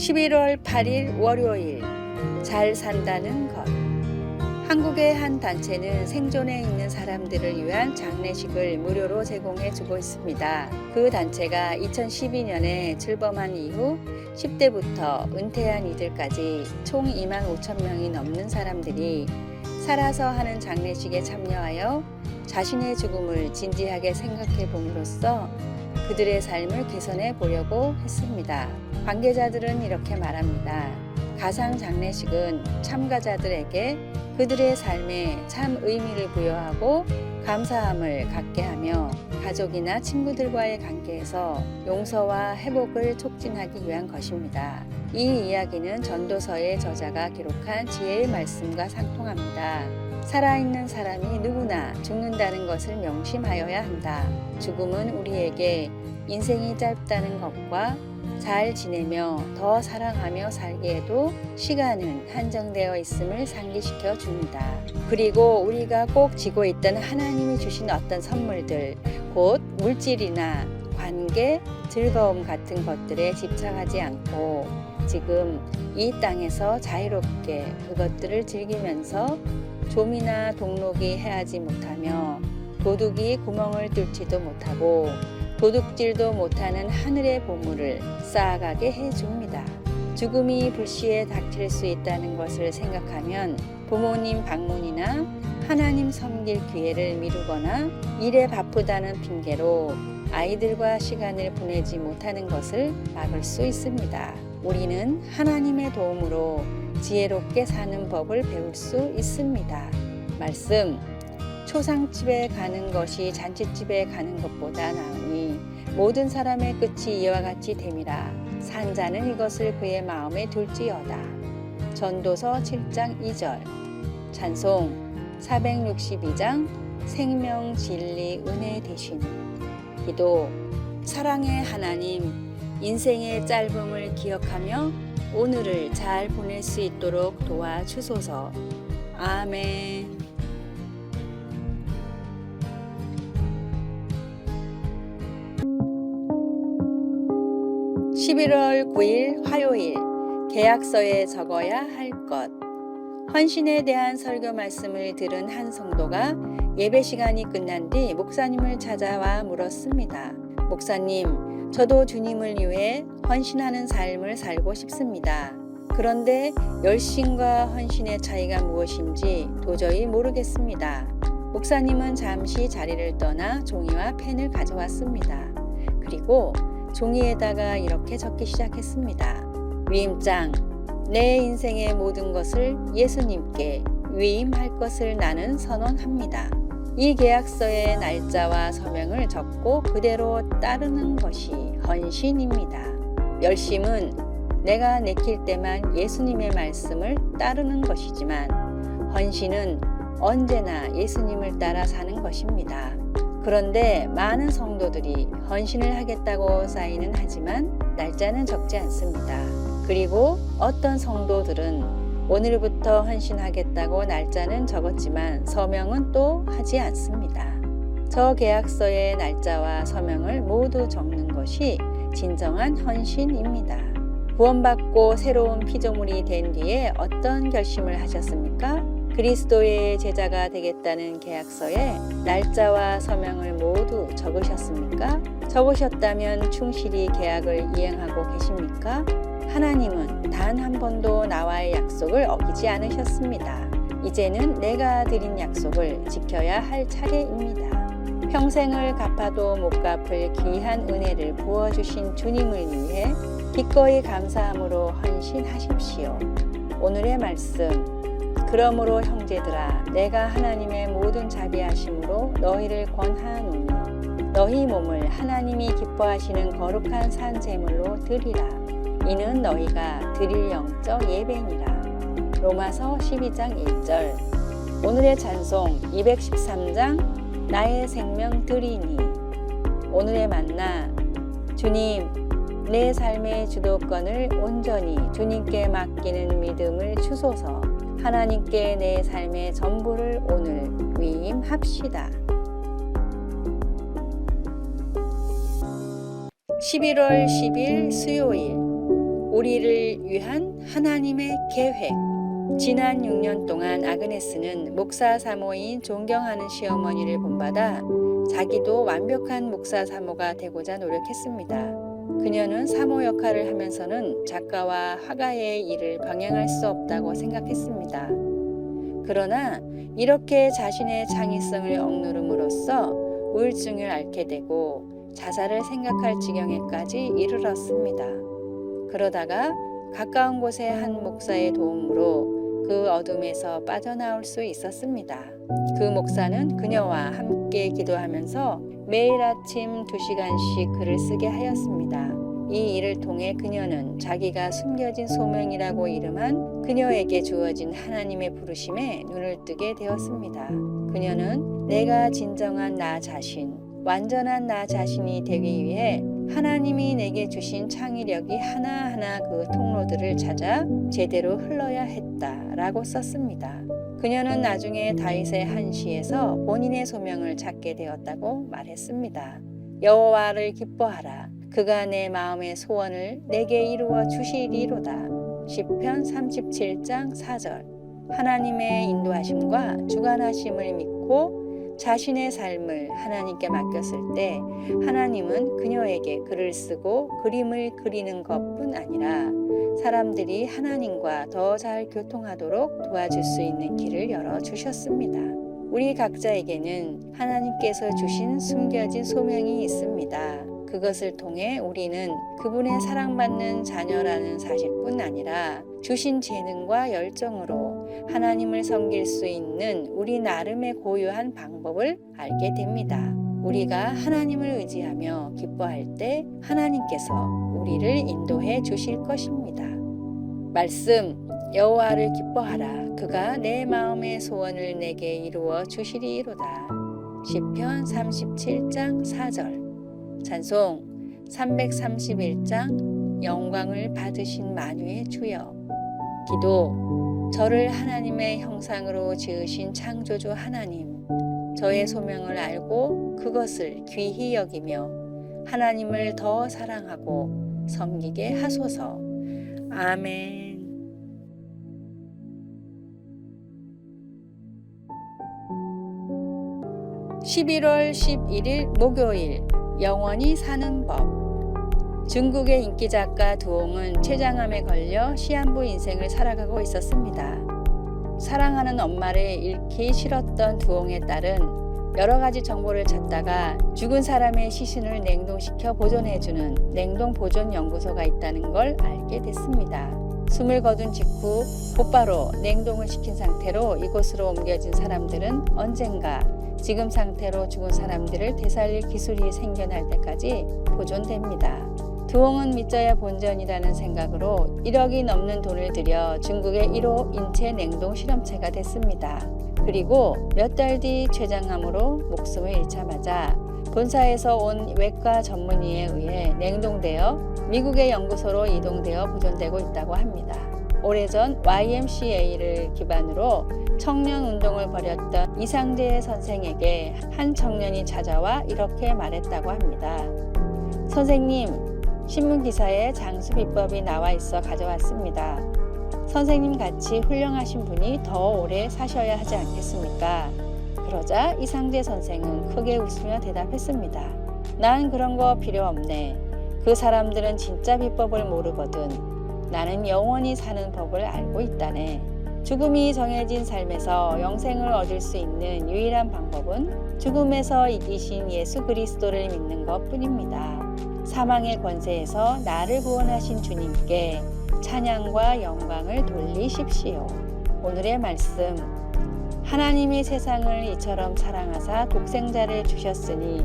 11월 8일 월요일 잘 산다는 것. 한국의 한 단체는 생존해 있는 사람들을 위한 장례식을 무료로 제공해 주고 있습니다. 그 단체가 2012년에 출범한 이후 10대부터 은퇴한 이들까지 총 2만 5천 명이 넘는 사람들이 살아서 하는 장례식에 참여하여 자신의 죽음을 진지하게 생각해 봄으로써 그들의 삶을 개선해 보려고 했습니다. 관계자들은 이렇게 말합니다. 가상 장례식은 참가자들에게 그들의 삶에 참 의미를 부여하고 감사함을 갖게 하며 가족이나 친구들과의 관계에서 용서와 회복을 촉진하기 위한 것입니다. 이 이야기는 전도서의 저자가 기록한 지혜의 말씀과 상통합니다. 살아있는 사람이 누구나 죽는다는 것을 명심하여야 한다. 죽음은 우리에게 인생이 짧다는 것과 잘 지내며 더 사랑하며 살기에도 시간은 한정되어 있음을 상기시켜 줍니다. 그리고 우리가 꼭 쥐고 있던 하나님이 주신 어떤 선물들, 곧 물질이나 관계, 즐거움 같은 것들에 집착하지 않고 지금 이 땅에서 자유롭게 그것들을 즐기면서 좀이나 동록이 해하지 못하며 도둑이 구멍을 뚫지도 못하고 도둑질도 못하는 하늘의 보물을 쌓아가게 해줍니다. 죽음이 불시에 닥칠 수 있다는 것을 생각하면 부모님 방문이나 하나님 섬길 기회를 미루거나 일에 바쁘다는 핑계로 아이들과 시간을 보내지 못하는 것을 막을 수 있습니다. 우리는 하나님의 도움으로 지혜롭게 사는 법을 배울 수 있습니다. 말씀, 초상집에 가는 것이 잔치집에 가는 것보다 나으니 모든 사람의 끝이 이와 같이 됨이라. 산 자는 이것을 그의 마음에 둘지어다. 전도서 7장 2절. 찬송 462장 생명 진리 은혜 되신. 기도. 사랑의 하나님, 인생의 짧음을 기억하며 오늘을 잘 보낼 수 있도록 도와주소서. 아멘. 11월 9일 화요일 계약서에 적어야 할 것. 헌신에 대한 설교 말씀을 들은 한 성도가 예배 시간이 끝난 뒤 목사님을 찾아와 물었습니다. 목사님, 저도 주님을 위해 헌신하는 삶을 살고 싶습니다. 그런데 열심과 헌신의 차이가 무엇인지 도저히 모르겠습니다. 목사님은 잠시 자리를 떠나 종이와 펜을 가져왔습니다. 그리고 종이에다가 이렇게 적기 시작했습니다. 위임장, 내 인생의 모든 것을 예수님께 위임할 것을 나는 선언합니다. 이 계약서의 날짜와 서명을 적고 그대로 따르는 것이 헌신입니다. 열심은 내가 내킬 때만 예수님의 말씀을 따르는 것이지만 헌신은 언제나 예수님을 따라 사는 것입니다. 그런데 많은 성도들이 헌신을 하겠다고 사인은 하지만 날짜는 적지 않습니다. 그리고 어떤 성도들은 오늘부터 헌신하겠다고 날짜는 적었지만 서명은 또 하지 않습니다. 저 계약서의 날짜와 서명을 모두 적는 것이 진정한 헌신입니다. 구원받고 새로운 피조물이 된 뒤에 어떤 결심을 하셨습니까? 그리스도의 제자가 되겠다는 계약서에 날짜와 서명을 모두 적으셨습니까? 적으셨다면 충실히 계약을 이행하고 계십니까? 하나님은 단 한 번도 나와의 약속을 어기지 않으셨습니다. 이제는 내가 드린 약속을 지켜야 할 차례입니다. 평생을 갚아도 못 갚을 귀한 은혜를 부어주신 주님을 위해 기꺼이 감사함으로 헌신하십시오. 오늘의 말씀. 그러므로 형제들아, 내가 하나님의 모든 자비하심으로 너희를 권하노니 너희 몸을 하나님이 기뻐하시는 거룩한 산 제물로 드리라. 이는 너희가 드릴 영적 예배니라. 로마서 12장 1절. 오늘의 찬송 213장 나의 생명 드리니. 오늘의 만나. 주님, 내 삶의 주도권을 온전히 주님께 맡기는 믿음을 주소서. 하나님께 내 삶의 전부를 오늘 위임합시다. 11월 10일 수요일 우리를 위한 하나님의 계획. 지난 6년 동안 아그네스는 목사 사모인 존경하는 시어머니를 본받아 자기도 완벽한 목사 사모가 되고자 노력했습니다. 그녀는 사모 역할을 하면서는 작가와 화가의 일을 병행할 수 없다고 생각했습니다. 그러나 이렇게 자신의 창의성을 억누름으로써 우울증을 앓게 되고 자살을 생각할 지경에까지 이르렀습니다. 그러다가 가까운 곳의 한 목사의 도움으로 그 어둠에서 빠져나올 수 있었습니다. 그 목사는 그녀와 함께 기도하면서 매일 아침 2시간씩 글을 쓰게 하였습니다. 이 일을 통해 그녀는 자기가 숨겨진 소명이라고 이름한 그녀에게 주어진 하나님의 부르심에 눈을 뜨게 되었습니다. 그녀는 내가 진정한 나 자신, 완전한 나 자신이 되기 위해 하나님이 내게 주신 창의력이 하나하나 그 통로들을 찾아 제대로 흘러야 했다라고 썼습니다. 그녀는 나중에 다윗의 한 시에서 본인의 소명을 찾게 되었다고 말했습니다. 여호와를 기뻐하라. 그가 내 마음의 소원을 내게 이루어 주시리로다. 시편 37장 4절. 하나님의 인도하심과 주관하심을 믿고 자신의 삶을 하나님께 맡겼을 때 하나님은 그녀에게 글을 쓰고 그림을 그리는 것뿐 아니라 사람들이 하나님과 더 잘 교통하도록 도와줄 수 있는 길을 열어주셨습니다. 우리 각자에게는 하나님께서 주신 숨겨진 소명이 있습니다. 그것을 통해 우리는 그분의 사랑받는 자녀라는 사실뿐 아니라 주신 재능과 열정으로 하나님을 섬길 수 있는 우리 나름의 고유한 방법을 알게 됩니다. 우리가 하나님을 의지하며 기뻐할 때 하나님께서 우리를 인도해 주실 것입니다. 말씀, 여호와를 기뻐하라. 그가 내 마음의 소원을 내게 이루어 주시리로다. 시편 37장 4절. 찬송 331장 영광을 받으신 만유의 주여. 기도, 저를 하나님의 형상으로 지으신 창조주 하나님, 저의 소명을 알고 그것을 귀히 여기며 하나님을 더 사랑하고 섬기게 하소서. 아멘. 11월 11일 목요일, 영원히 사는 법. 중국의 인기 작가 두옹은 췌장암에 걸려 시한부 인생을 살아가고 있었습니다. 사랑하는 엄마를 잃기 싫었던 두옹의 딸은 여러 가지 정보를 찾다가 죽은 사람의 시신을 냉동시켜 보존해주는 냉동보존연구소가 있다는 걸 알게 됐습니다. 숨을 거둔 직후 곧바로 냉동을 시킨 상태로 이곳으로 옮겨진 사람들은 언젠가 지금 상태로 죽은 사람들을 되살릴 기술이 생겨날 때까지 보존됩니다. 두옹은 믿져야 본전이라는 생각으로 1억이 넘는 돈을 들여 중국의 1호 인체 냉동 실험체가 됐습니다. 그리고 몇 달 뒤 췌장암으로 목숨을 잃자마자 본사에서 온 외과 전문의에 의해 냉동되어 미국의 연구소로 이동되어 보존되고 있다고 합니다. 오래전 YMCA를 기반으로 청년 운동을 벌였던 이상재 선생에게 한 청년이 찾아와 이렇게 말했다고 합니다. 선생님, 신문기사에 장수비법이 나와 있어 가져왔습니다. 선생님 같이 훌륭하신 분이 더 오래 사셔야 하지 않겠습니까? 그러자 이상재 선생은 크게 웃으며 대답했습니다. 난 그런 거 필요 없네. 그 사람들은 진짜 비법을 모르거든. 나는 영원히 사는 법을 알고 있다네. 죽음이 정해진 삶에서 영생을 얻을 수 있는 유일한 방법은 죽음에서 이기신 예수 그리스도를 믿는 것 뿐입니다. 사망의 권세에서 나를 구원하신 주님께 찬양과 영광을 돌리십시오. 오늘의 말씀, 하나님이 세상을 이처럼 사랑하사 독생자를 주셨으니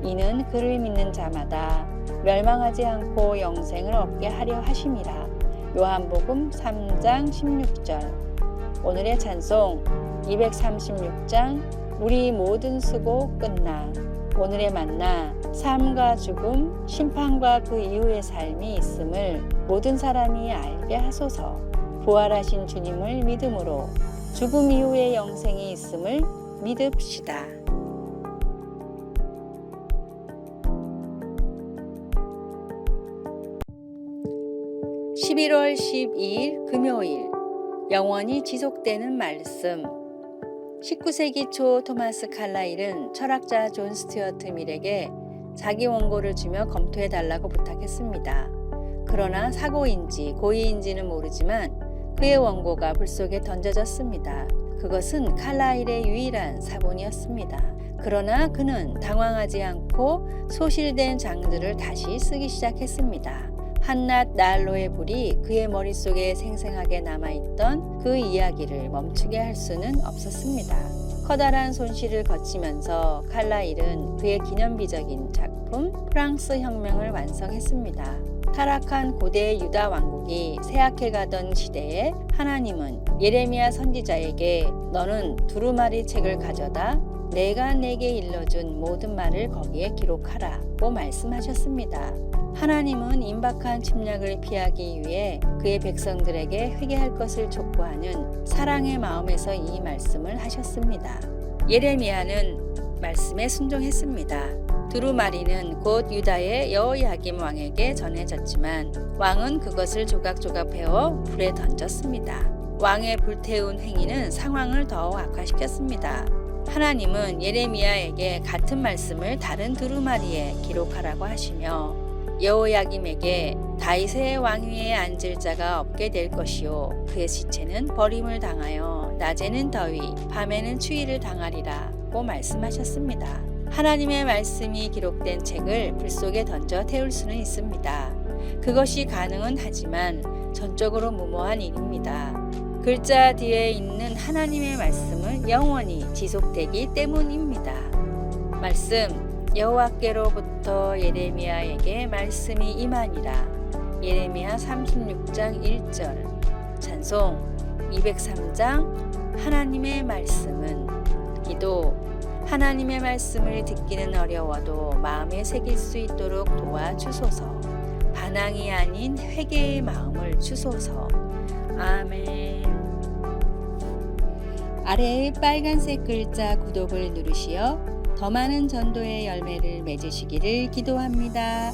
이는 그를 믿는 자마다 멸망하지 않고 영생을 얻게 하려 하심이라. 요한복음 3장 16절. 오늘의 찬송 236장 우리 모든 수고 끝나. 오늘의 만나, 삶과 죽음, 심판과 그 이후의 삶이 있음을 모든 사람이 알게 하소서. 부활하신 주님을 믿음으로 죽음 이후의 영생이 있음을 믿읍시다. 11월 12일 금요일 영원히 지속되는 말씀. 19세기 초 토마스 칼라일은 철학자 존 스튜어트 밀에게 자기 원고를 주며 검토해 달라고 부탁했습니다. 그러나 사고인지 고의인지는 모르지만 그의 원고가 불 속에 던져졌습니다. 그것은 칼라일의 유일한 사본이었습니다. 그러나 그는 당황하지 않고 소실된 장들을 다시 쓰기 시작했습니다. 한낮 난로의 불이 그의 머릿속에 생생하게 남아있던 그 이야기를 멈추게 할 수는 없었습니다. 커다란 손실을 거치면서 칼라일은 그의 기념비적인 작품 프랑스 혁명을 완성했습니다. 타락한 고대 유다 왕국이 쇠약해가던 시대에 하나님은 예레미야 선지자에게 너는 두루마리 책을 가져다 내가 내게 일러준 모든 말을 거기에 기록하라고 말씀하셨습니다. 하나님은 임박한 침략을 피하기 위해 그의 백성들에게 회개할 것을 촉구하는 사랑의 마음에서 이 말씀을 하셨습니다. 예레미야는 말씀에 순종했습니다. 두루마리는 곧 유다의 여호야김 왕에게 전해졌지만 왕은 그것을 조각조각 베어 불에 던졌습니다. 왕의 불태운 행위는 상황을 더욱 악화시켰습니다. 하나님은 예레미야에게 같은 말씀을 다른 두루마리에 기록하라고 하시며 여호야김에게 다윗의 왕위에 앉을 자가 없게 될 것이요 그의 시체는 버림을 당하여 낮에는 더위 밤에는 추위를 당하리라고 말씀하셨습니다. 하나님의 말씀이 기록된 책을 불 속에 던져 태울 수는 있습니다. 그것이 가능은 하지만 전적으로 무모한 일입니다. 글자 뒤에 있는 하나님의 말씀은 영원히 지속되기 때문입니다. 말씀 여호와께로부터 예레미야에게 말씀이 임하니라. 예레미야 36장 1절. 찬송 203장. 하나님의 말씀은. 기도. 하나님의 말씀을 듣기는 어려워도 마음에 새길 수 있도록 도와주소서. 반항이 아닌 회개의 마음을 주소서. 아멘. 아래의 빨간색 글자 구독을 누르시어 더 많은 전도의 열매를 맺으시기를 기도합니다.